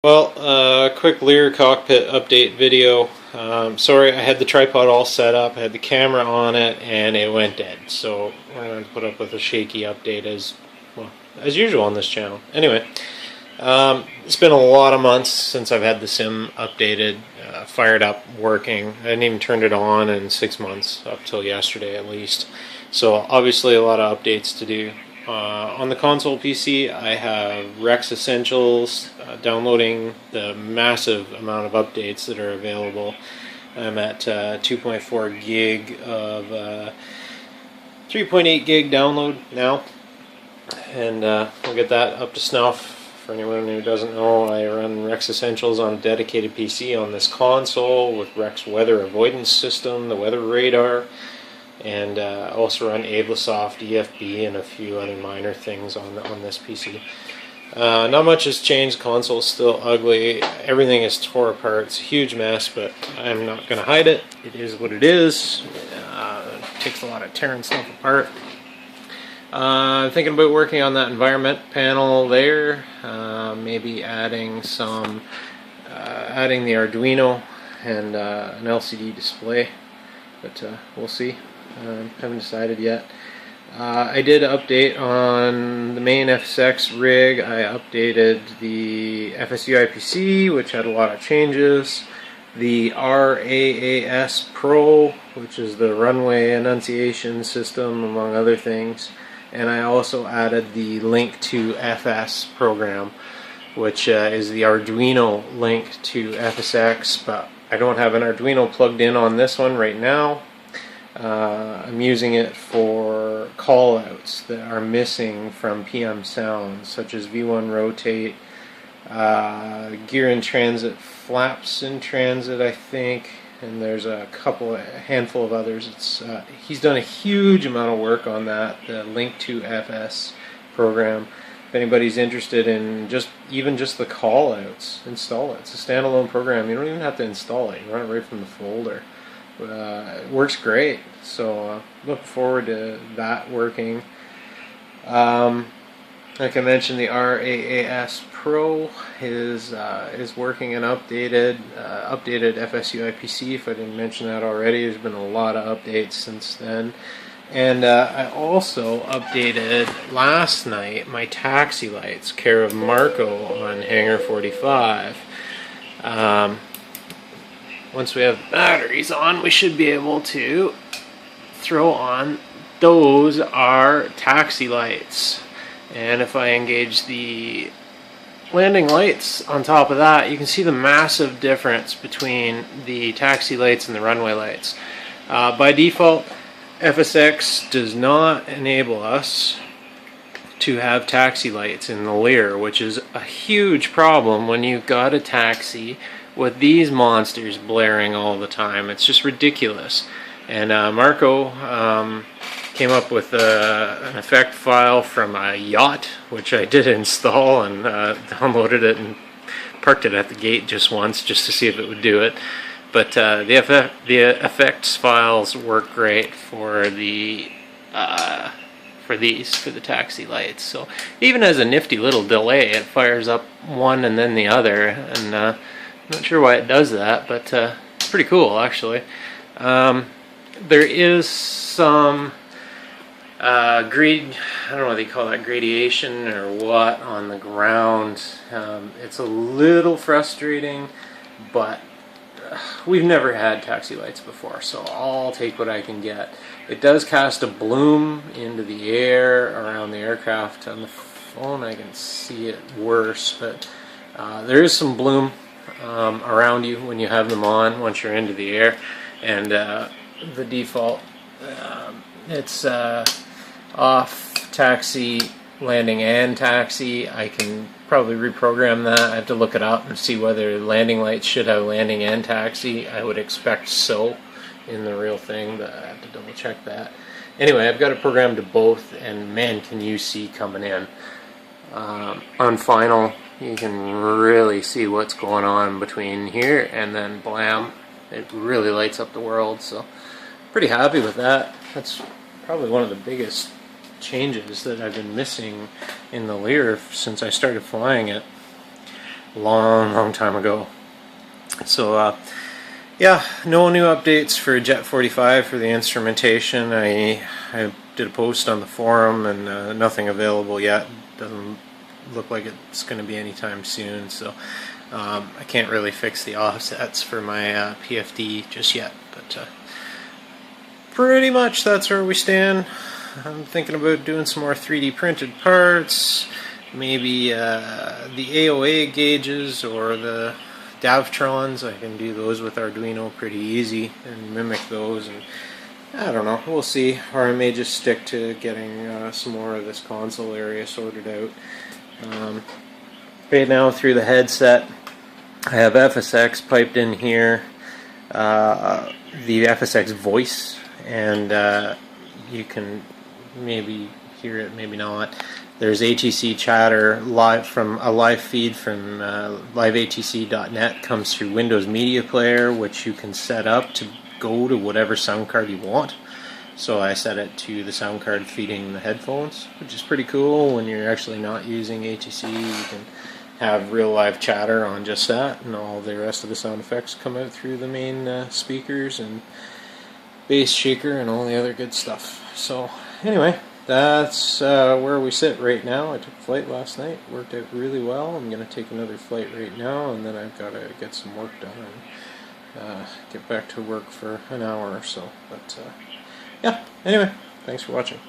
Quick Lear cockpit update video. Sorry, I had the tripod all set up, I had the camera on it, and it went dead. So we're going to put up with a shaky update as usual on this channel. Anyway, it's been a lot of months since I've had the sim updated, fired up, working. I hadn't even turned it on in 6 months, up till yesterday at least. So obviously a lot of updates to do. On the console PC, I have RAAS Essentials, downloading the massive amount of updates that are available. I'm at 2.4 gig of 3.8 gig download now, and we'll get that up to snuff. For anyone who doesn't know, I run RAAS Essentials on a dedicated PC on this console with RAAS Weather Avoidance System, the weather radar, and also run Ablesoft, EFB, and a few other minor things on this PC. Not much has changed. Console's still ugly. Everything is tore apart. It's a huge mess, but I'm not going to hide it. It is what it is. It takes a lot of tearing stuff apart. I'm thinking about working on that environment panel there. Maybe adding the Arduino and an LCD display, but we'll see. Haven't decided yet. I did update on the main FSX rig. I updated the FSUIPC, which had a lot of changes. The RAAS Pro, which is the runway annunciation system, among other things. And I also added the Link-to-FS program, which is the Arduino link to FSX, but I don't have an Arduino plugged in on this one right now. I'm using it for callouts that are missing from PM sounds, such as V1 rotate, gear in transit, flaps in transit, I think, and there's a handful of others. He's done a huge amount of work on that, the Link-to-FS program. If anybody's interested in even just the callouts, install it. It's a standalone program. You don't even have to install it. You run it right from the folder. It works great, so looking forward to that working. Like I mentioned, the RAAS Pro is working and updated FSUIPC. If I didn't mention that already, there's been a lot of updates since then. And I also updated last night my taxi lights, care of Marco on Hangar 45. Once we have batteries on, we should be able to throw on. Those are taxi lights. And if I engage the landing lights on top of that, you can see the massive difference between the taxi lights and the runway lights. By default, FSX does not enable us to have taxi lights in the Lear, which is a huge problem when you've got a taxi with these monsters blaring all the time. It's just ridiculous. And Marco came up with an effect file from a yacht, which I did install and downloaded it and parked it at the gate just once just to see if it would do it. But the effects files work great for the taxi lights. So even as a nifty little delay, it fires up one and then the other, and I'm not sure why it does that, but it's pretty cool actually. There is some I don't know what they call that, gradation or what, on the ground. It's a little frustrating, but we've never had taxi lights before, so I'll take what I can get. It does cast a bloom into the air around the aircraft. On the phone I can see it worse, but there is some bloom around you when you have them on once you're into the air. And the default, it's off taxi, landing, and taxi. I can probably reprogram that. I have to look it up and see whether landing lights should have landing and taxi. I would expect so in the real thing, but I have to double check that. Anyway, I've got it programmed to both, and man, can you see coming in. On final, you can really see what's going on between here and then blam, it really lights up the world. So pretty happy with that. That's probably one of the biggest changes that I've been missing in the Lear since I started flying it. a long time ago. So yeah, no new updates for Jet 45 for the instrumentation. I did a post on the forum, and nothing available yet. Doesn't look like it's going to be anytime soon, so I can't really fix the offsets for my PFD just yet, but pretty much that's where we stand. I'm thinking about doing some more 3D printed parts, maybe the AOA gauges or the Davtrons. I can do those with Arduino pretty easy and mimic those, and I don't know, we'll see. Or I may just stick to getting some more of this console area sorted out. Right now through the headset I have FSX piped in here, the FSX voice, and you can maybe hear it, maybe not. There's ATC chatter live from a live feed from liveatc.net, comes through Windows Media Player, which you can set up to go to whatever sound card you want. So I set it to the sound card feeding the headphones, which is pretty cool. When you're actually not using ATC, you can have real live chatter on just that, and all the rest of the sound effects come out through the main speakers and bass shaker and all the other good stuff. So anyway, that's where we sit right now. I took a flight last night, worked out really well. I'm going to take another flight right now, and then I've got to get some work done and get back to work for an hour or so. But yeah, anyway, thanks for watching.